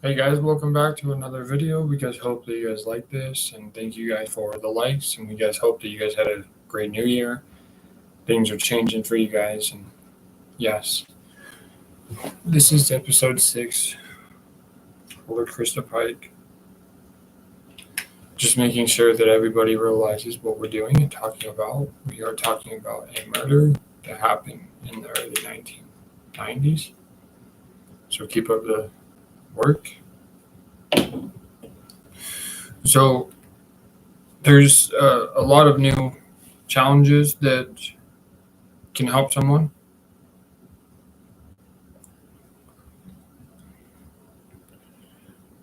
Hey guys, welcome back to another video. We guys hope that you guys like this, and thank you guys for the likes, and we guys hope that you guys had a great new year. Things are changing for you guys, and yes, this is episode 6 with Christa Pike. Just making sure that everybody realizes what we're doing and talking about. We are talking about a murder that happened in the early 1990s. So keep up the work. So there's a lot of new challenges that can help someone.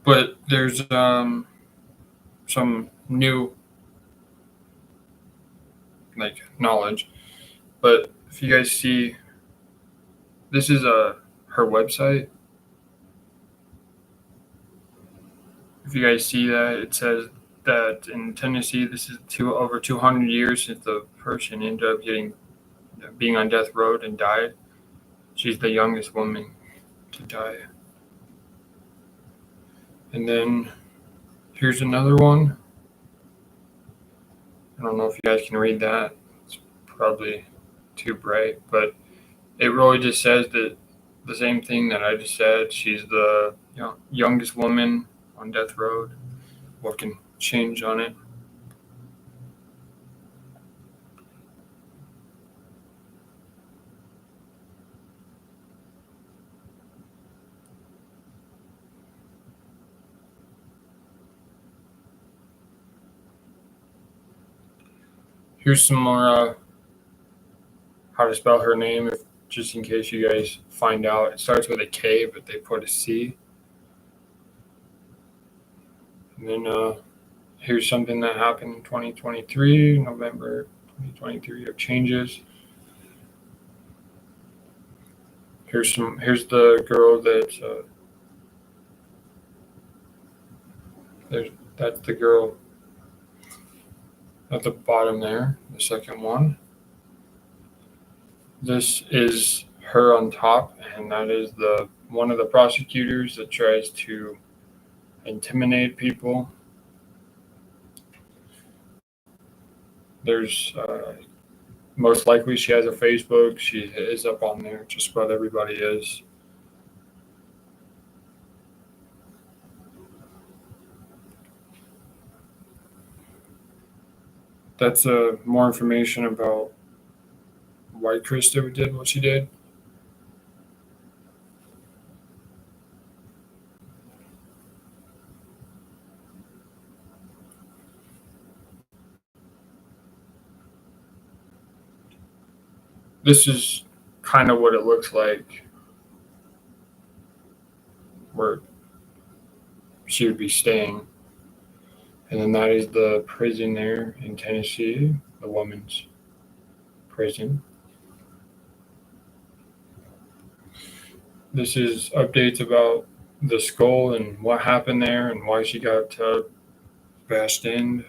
But there's some new knowledge. But if you guys see, this is her website. If you guys see that, it says that in Tennessee, this is over 200 years since the person ended up being on death row and died. She's the youngest woman to die. And then here's another one. I don't know if you guys can read that. It's probably too bright, but it really just says that the same thing that I just said. She's the youngest woman on death row. What can change on it? Here's some more how to spell her name, just in case you guys find out. It starts with a K, but they put a C. And then here's something that happened in 2023, November 2023, of changes. Here's the girl that's the girl at the bottom there, the second one. This is her on top, and that is one of the prosecutors that tries to intimidate people. There's most likely she has a Facebook. She is up on there. Just about everybody is. That's more information about why Christa did what she did. This is kind of what it looks like, where she would be staying. And then that is the prison there in Tennessee, the woman's prison. This is updates about the skull and what happened there and why she got bashed in.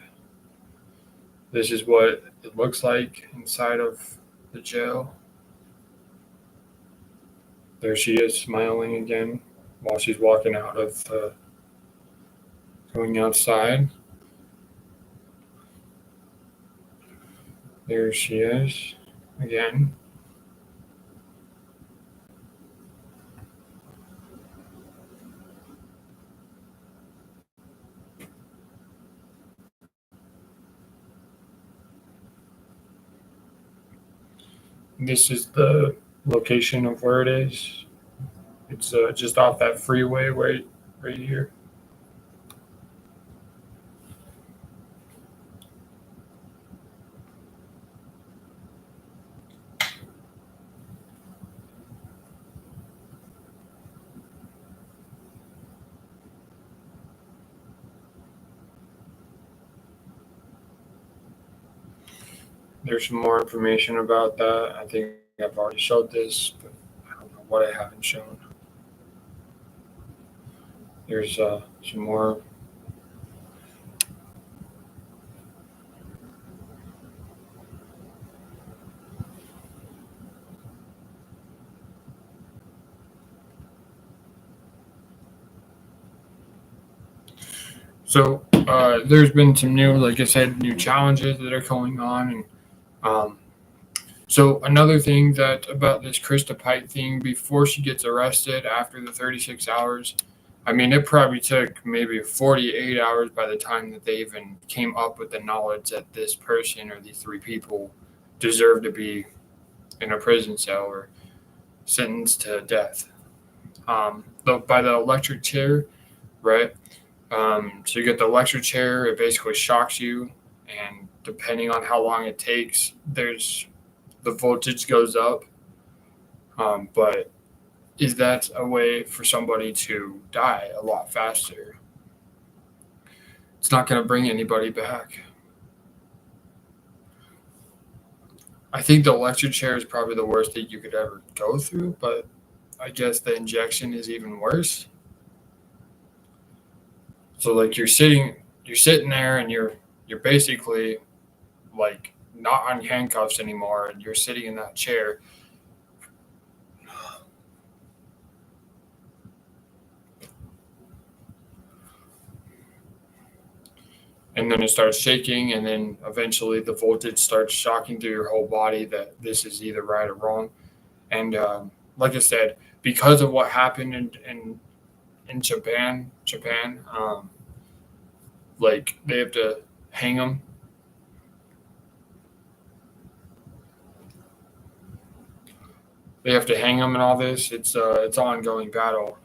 This is what it looks like inside of the jail. There she is, smiling again while she's walking out of going outside. There she is again. This is the location of where it is. It's just off that freeway right here. There's some more information about that. I think I've already showed this, but I don't know what I haven't shown. There's some more. So there's been some new, like I said, new challenges that are going on, and so another thing that about this Christa Pike thing, before she gets arrested after the 36 hours, I mean, it probably took maybe 48 hours by the time that they even came up with the knowledge that this person or these three people deserve to be in a prison cell or sentenced to death. By the electric chair, right? So you get the electric chair, it basically shocks you, and depending on how long it takes, the voltage goes up. But is that a way for somebody to die a lot faster? It's not going to bring anybody back. I think the electric chair is probably the worst that you could ever go through, but I guess the injection is even worse. So like you're sitting there and you're basically like not on handcuffs anymore, and you're sitting in that chair. And then it starts shaking, and then eventually the voltage starts shocking through your whole body that this is either right or wrong. And like I said, because of what happened in Japan, like they have to hang them. They have to hang them and all this. It's an ongoing battle.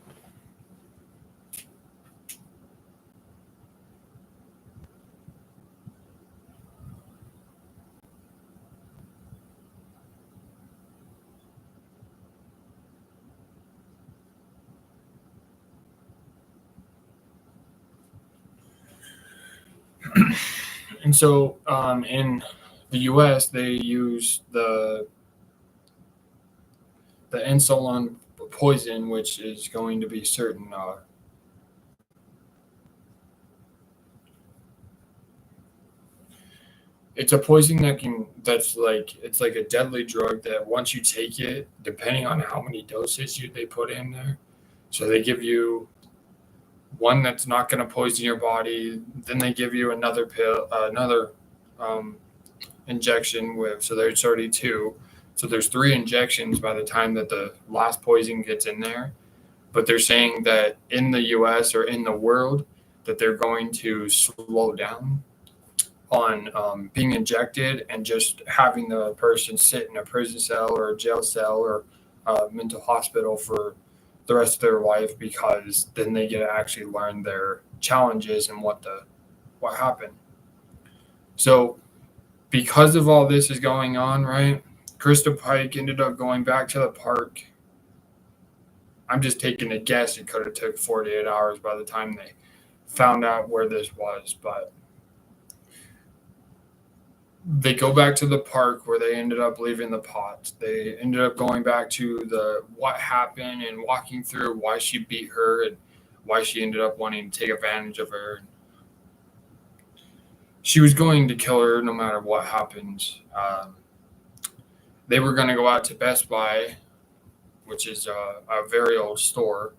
And so in the U.S., they use the insulin poison, which is going to be certain. It's a poison it's like a deadly drug that once you take it, depending on how many doses they put in there, so they give you one that's not going to poison your body. Then they give you another pill, another injection with. So there's already two. So there's three injections by the time that the last poison gets in there. But they're saying that in the U.S. or in the world that they're going to slow down on being injected and just having the person sit in a prison cell or a jail cell or a mental hospital for the rest of their life, because then they get to actually learn their challenges and what happened. So because of all this is going on, right, Christa Pike ended up going back to the park. I'm just taking a guess. It could have took 48 hours by the time they found out where this was, but they go back to the park where they ended up leaving the pot. They ended up going back to what happened and walking through why she beat her and why she ended up wanting to take advantage of her. She was going to kill her no matter what happens. They were going to go out to Best Buy, which is a very old store.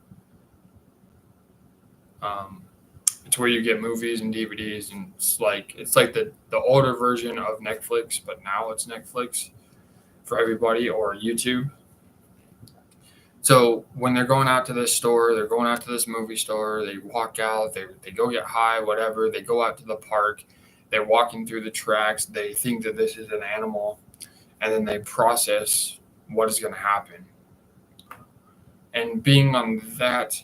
It's where you get movies and DVDs, and it's like the older version of Netflix, but now it's Netflix for everybody, or YouTube. So when they're going out to this store, they're going out to this movie store, they walk out, they go get high, whatever, they go out to the park, they're walking through the tracks, they think that this is an animal, and then they process what is going to happen. And being on that,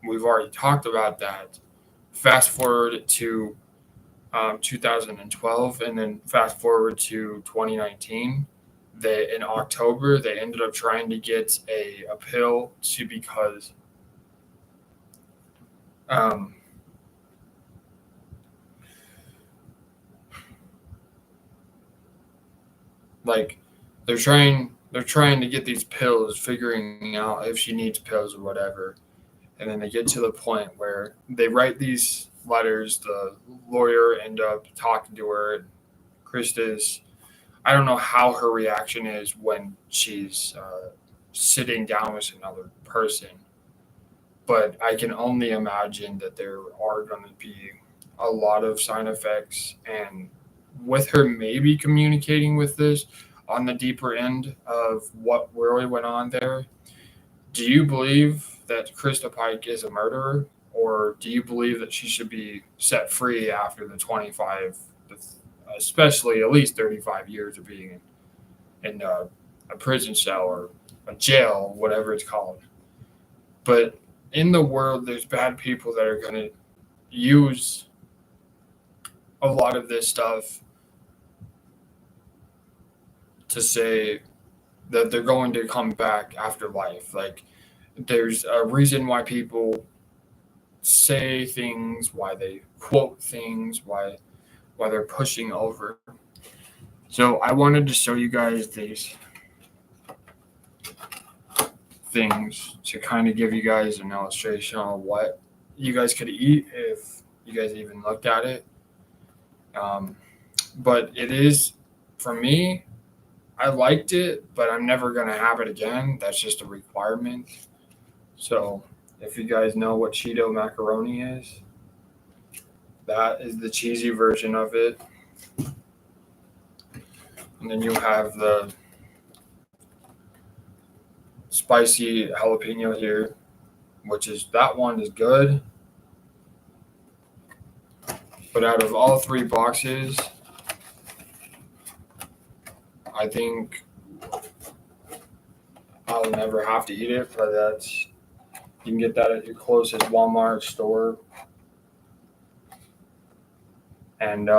we've already talked about that. Fast forward to 2012, and then fast forward to 2019. In October, they ended up trying to get a pill because like they're trying to get these pills, figuring out if she needs pills or whatever. And then they get to the point where they write these letters. The lawyer end up talking to her. Christa's, I don't know how her reaction is when she's sitting down with another person. but I can only imagine that there are going to be a lot of side effects. And with her maybe communicating with this on the deeper end of what really went on there, do you believe that Christa Pike is a murderer, or do you believe that she should be set free after the 25, especially at least 35 years of being in a prison cell or a jail, whatever it's called? But in the world, there's bad people that are going to use a lot of this stuff to say that they're going to come back after life. Like, there's a reason why people say things, why they quote things, why they're pushing over. So I wanted to show you guys these things to kind of give you guys an illustration on what you guys could eat if you guys even looked at it. But it is, for me, I liked it, but I'm never going to have it again. That's just a requirement. So if you guys know what Cheeto macaroni is, that is the cheesy version of it. And then you have the spicy jalapeno here, which is, that one is good. But out of all three boxes, I think I'll never have to eat it, but that's, you can get that at your closest Walmart store. And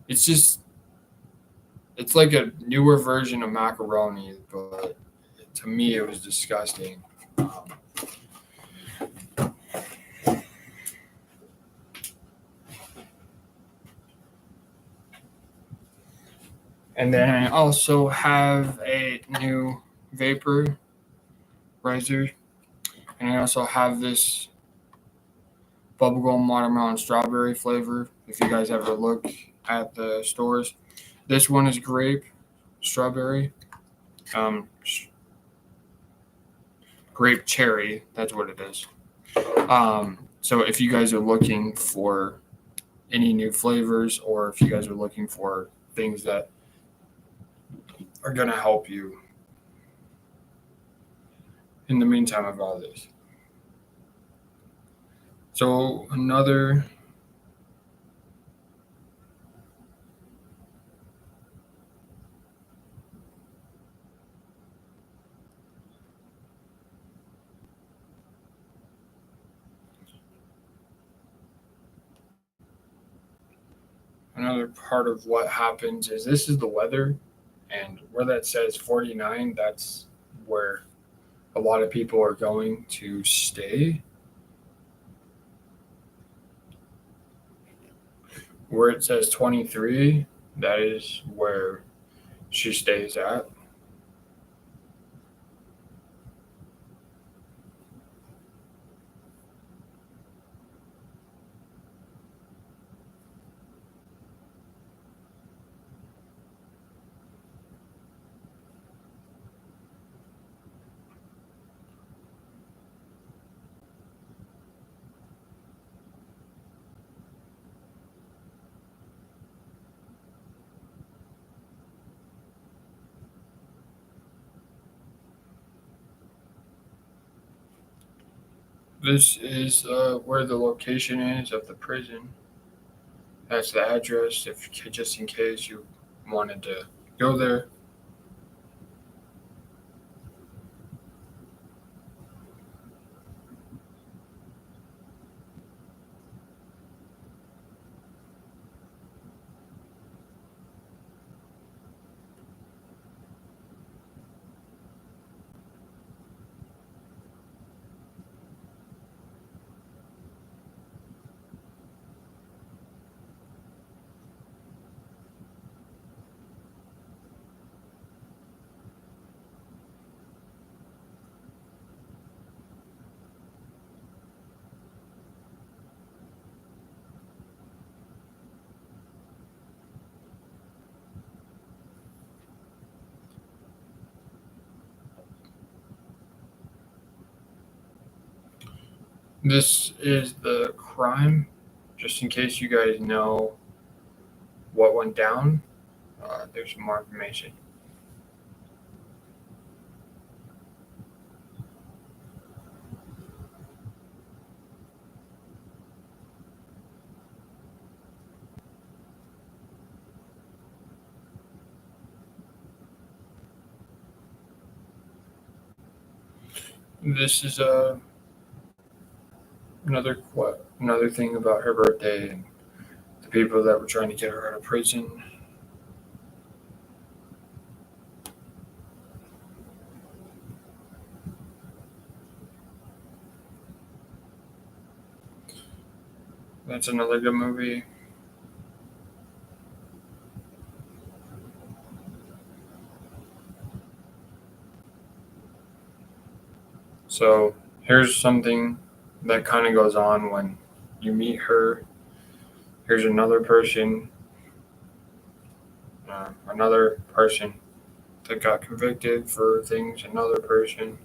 it's just, it's like a newer version of macaroni, but to me it was disgusting. And then I also have a new vapor riser, and I also have this bubblegum watermelon strawberry flavor. If you guys ever look at the stores, this one is grape strawberry, grape cherry. That's what it is. So if you guys are looking for any new flavors, or if you guys are looking for things that are going to help you in the meantime of all this. So another part of what happens is, this is the weather, and where that says 49, that's where a lot of people are going to stay. Where it says 23, that is where she stays at. This is where the location is of the prison. That's the address, if just in case you wanted to go there. This is the crime, just in case you guys know what went down. There's some more information. This is another thing about her birthday and the people that were trying to get her out of prison. That's another good movie. So here's something that kind of goes on when you meet her. Here's another person that got convicted for things. Another person.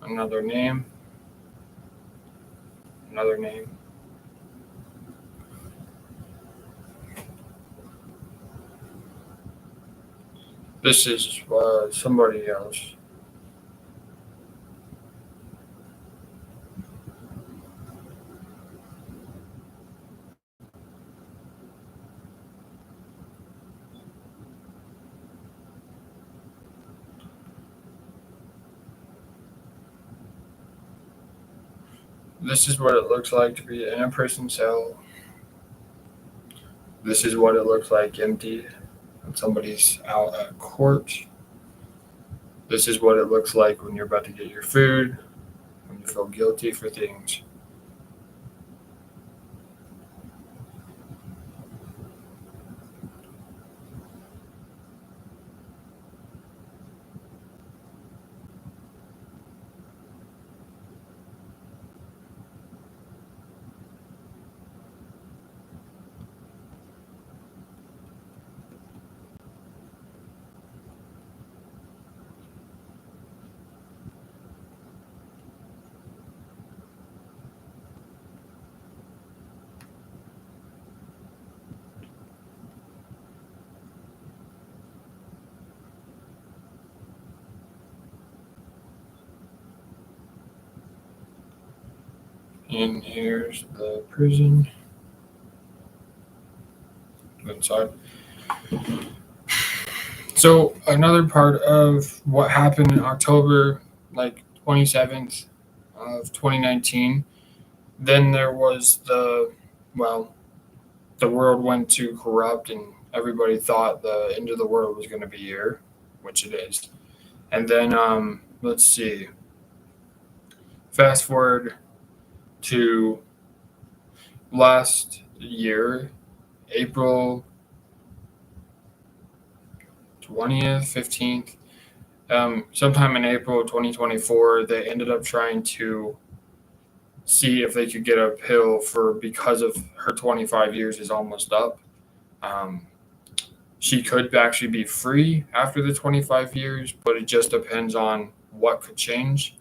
Another name. Another name. This is somebody else. This is what it looks like to be in a prison cell. This is what it looks like empty when somebody's out at court. This is what it looks like when you're about to get your food, when you feel guilty for things. And here's the prison. Inside. So another part of what happened in October, like 27th of 2019, then there was the world went to corrupt and everybody thought the end of the world was going to be here, which it is. And then let's see. Fast forward to last year, April 20th, 15th, sometime in April 2024, they ended up trying to see if they could get a pill because of her 25 years is almost up. She could actually be free after the 25 years, but it just depends on what could change.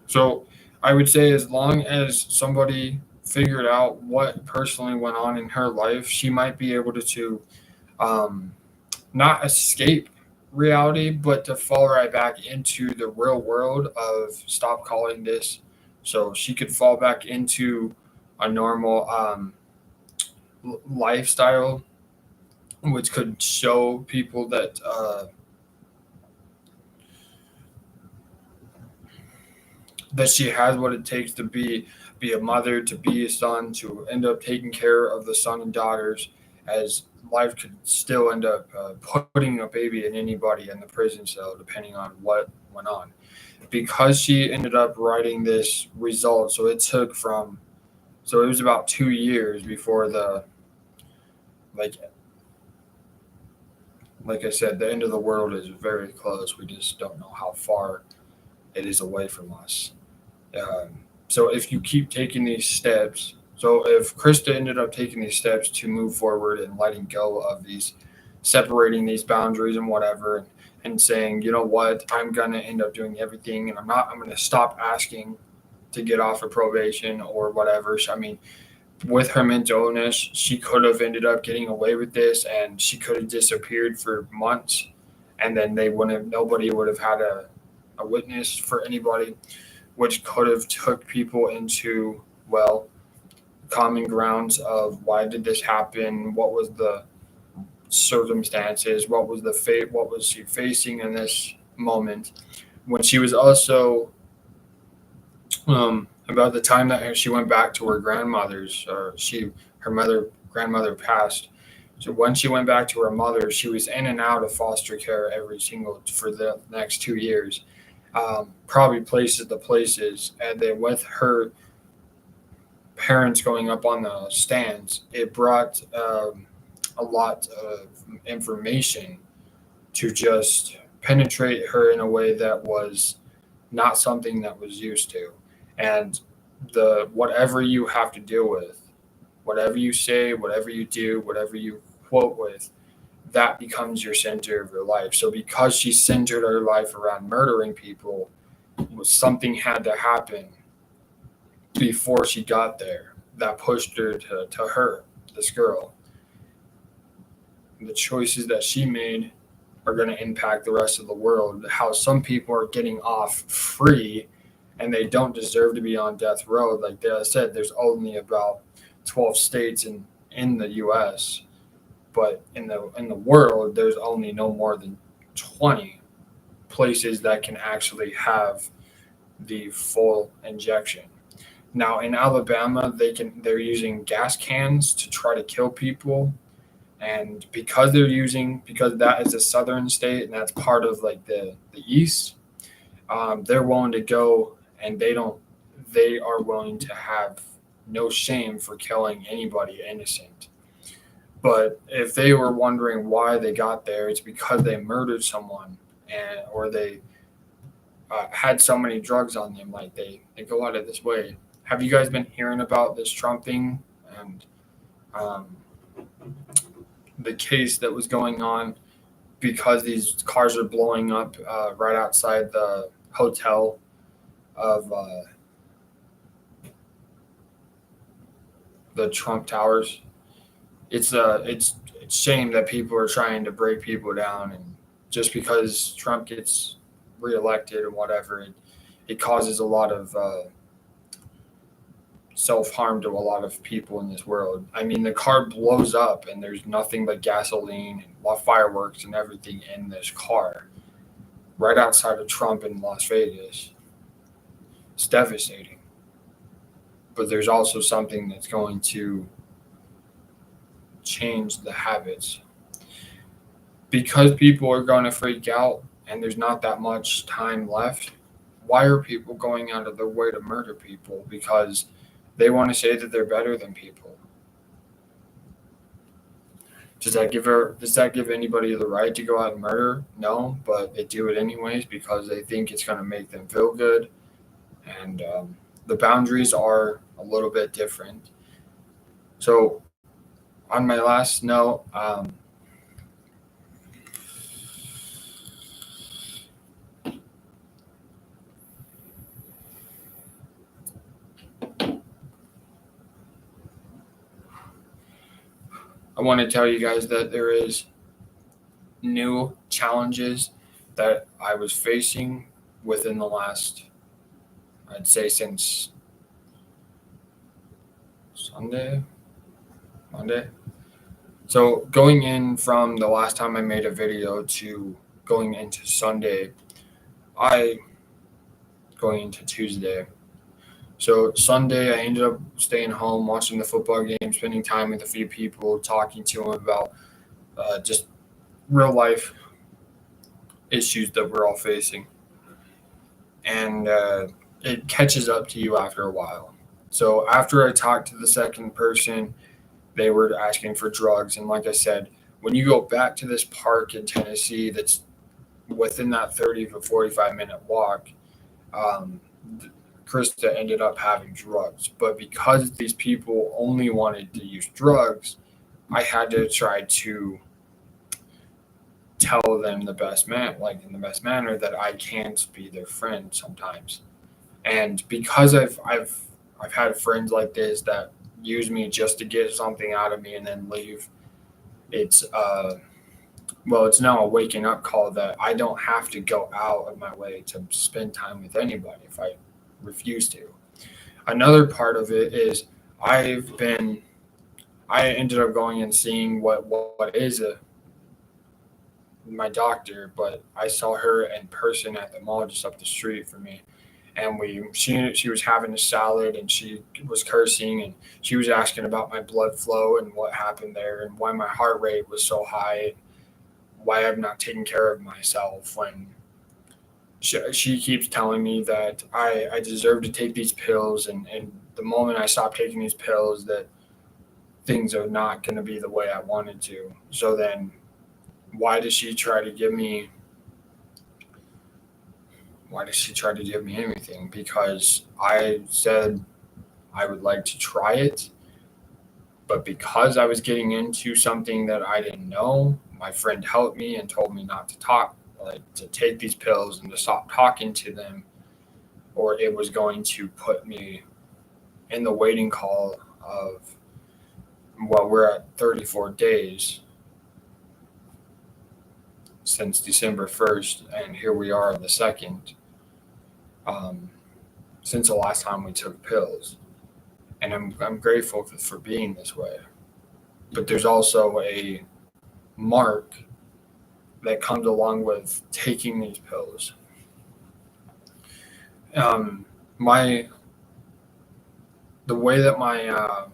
So I would say as long as somebody figured out what personally went on in her life, she might be able to not escape reality, but to fall right back into the real world of stop calling this. So she could fall back into a normal lifestyle, which could show people that that she has what it takes to be a mother, to be a son, to end up taking care of the son and daughters, as life could still end up putting a baby in anybody in the prison cell, depending on what went on. Because she ended up writing this result, so it was about 2 years before the like I said, the end of the world is very close. We just don't know how far it is away from us. So if you keep taking these steps, so if Christa ended up taking these steps to move forward and letting go of these, separating these boundaries and whatever, and saying, you know what, I'm gonna end up doing everything, and I'm gonna stop asking to get off of probation or whatever. So, I mean, with her mental illness, she could have ended up getting away with this, and she could have disappeared for months, and then nobody would have had a witness for anybody, which could have took people into, well, common grounds of why did this happen, what was the circumstances, what was the fate, what was she facing in this moment. When she was also about the time that she went back to her grandmother's, or her grandmother passed. So when she went back to her mother, she was in and out of foster care for the next 2 years, probably places to places. And then with her parents going up on the stands, it brought a lot of information to just penetrate her in a way that was not something that was used to. And the whatever you have to deal with, whatever you say, whatever you do, whatever you quote with, that becomes your center of your life. So because she centered her life around murdering people, something had to happen before she got there that pushed her to her, this girl. The choices that she made are going to impact the rest of the world. How some people are getting off free and they don't deserve to be on death row. Like I said, there's only about 12 states in the U.S., but in the world, there's only no more than 20 places that can actually have the full injection. Now in Alabama, they're using gas cans to try to kill people, and because that is a southern state and that's part of like the east, they're willing to go, and they are willing to have no shame for killing anybody innocent. But if they were wondering why they got there, it's because they murdered someone, or they had so many drugs on them. Like they go out of this way. Have you guys been hearing about this Trump thing and um, the case that was going on, because these cars are blowing up right outside the hotel of the Trump Towers? It's shame that people are trying to break people down, and just because Trump gets reelected and whatever, it causes a lot of self harm to a lot of people in this world. I mean, the car blows up and there's nothing but gasoline and fireworks and everything in this car right outside of Trump in Las Vegas. It's devastating. But there's also something that's going to change the habits, because people are going to freak out and there's not that much time left. Why are people going out of their way to murder people? Because they want to say that they're better than people. Does that give anybody the right to go out and murder? No, but they do it anyways because they think it's going to make them feel good. And the boundaries are a little bit different. So on my last note, I want to tell you guys that there is new challenges that I was facing within the last, I'd say, since Monday. So going in from the last time I made a video to going into Sunday, going into Tuesday. So Sunday, I ended up staying home, watching the football game, spending time with a few people, talking to them about just real life issues that we're all facing. And it catches up to you after a while. So after I talked to the second person, they were asking for drugs. And like I said, when you go back to this park in Tennessee that's within that 30 to 45-minute walk, Christa ended up having drugs. But because these people only wanted to use drugs, I had to try to tell them in the best manner that I can't be their friend sometimes. And because I've had friends like this that use me just to get something out of me and then leave, it's it's now a waking up call that I don't have to go out of my way to spend time with anybody if I refuse to. Another part of it is I ended up going and seeing what is my doctor, but I saw her in person at the mall just up the street from me. And she was having a salad and she was cursing and she was asking about my blood flow and what happened there and why my heart rate was so high, why I'm not taking care of myself when she keeps telling me that I deserve to take these pills and the moment I stop taking these pills that things are not going to be the way I wanted to. So then why does she try to give me anything? Because I said I would like to try it, but because I was getting into something that I didn't know, my friend helped me and told me not to to take these pills and to stop talking to them, or it was going to put me in the waiting call of, we're at 34 days since December 1st, and here we are on the 2nd, since the last time we took pills. And I'm grateful for being this way. But there's also a mark that comes along with taking these pills. The way that my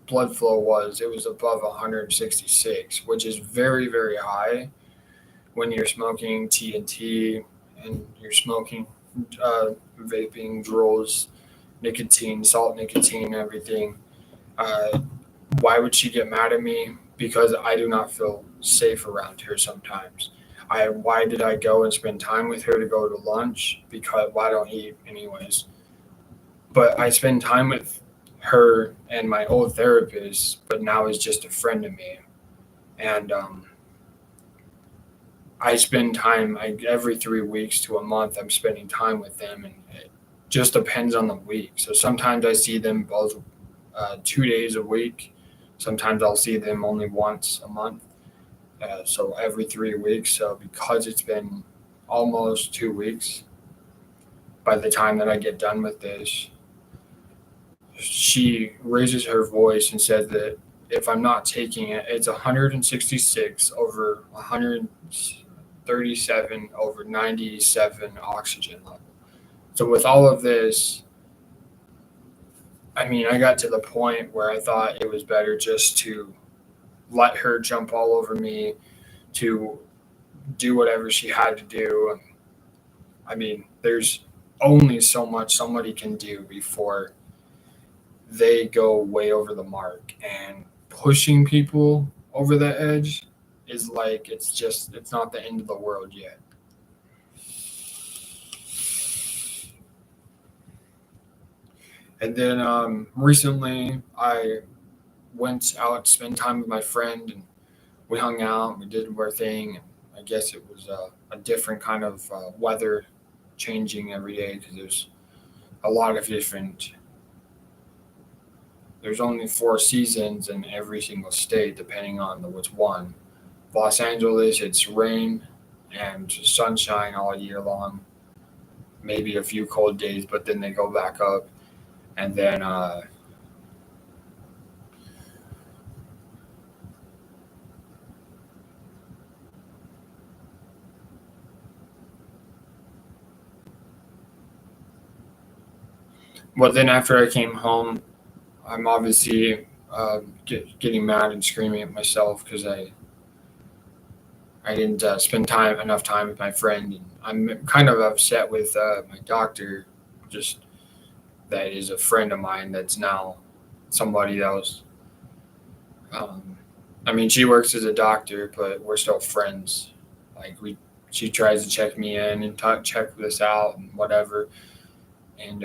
blood flow was, it was above 166, which is very, very high when you're smoking TNT and you're smoking vaping, drills, nicotine, salt nicotine, everything. Why would she get mad at me? Because I do not feel safe around her sometimes. Why did I go and spend time with her to go to lunch? Because I don't eat anyways. But I spend time with her and my old therapist, but now is just a friend to me. And I spend time every 3 weeks to a month. I'm spending time with them, and it just depends on the week. So sometimes I see them both 2 days a week. Sometimes I'll see them only once a month. So every 3 weeks. So because it's been almost 2 weeks by the time that I get done with this, she raises her voice and says that if I'm not taking it, it's 166 over 137 over 97 oxygen level. So with all of this, I mean, I got to the point where I thought it was better just to let her jump all over me, to do whatever she had to do. I mean, there's only so much somebody can do before they go way over the mark, and pushing people over the edge is like, it's not the end of the world yet. And then recently I went out to spend time with my friend, and we hung out and we did our thing. And I guess it was a different kind of weather changing every day, because there's a lot of there's only 4 seasons in every single state, depending on which one. Los Angeles, it's rain and sunshine all year long, maybe a few cold days, but then they go back up. And then then after I came home, I'm obviously getting mad and screaming at myself because I didn't spend enough time with my friend, and I'm kind of upset with my doctor, just that is a friend of mine that's now somebody else. I mean, she works as a doctor, but we're still friends. Like she tries to check me in and check this out and whatever. And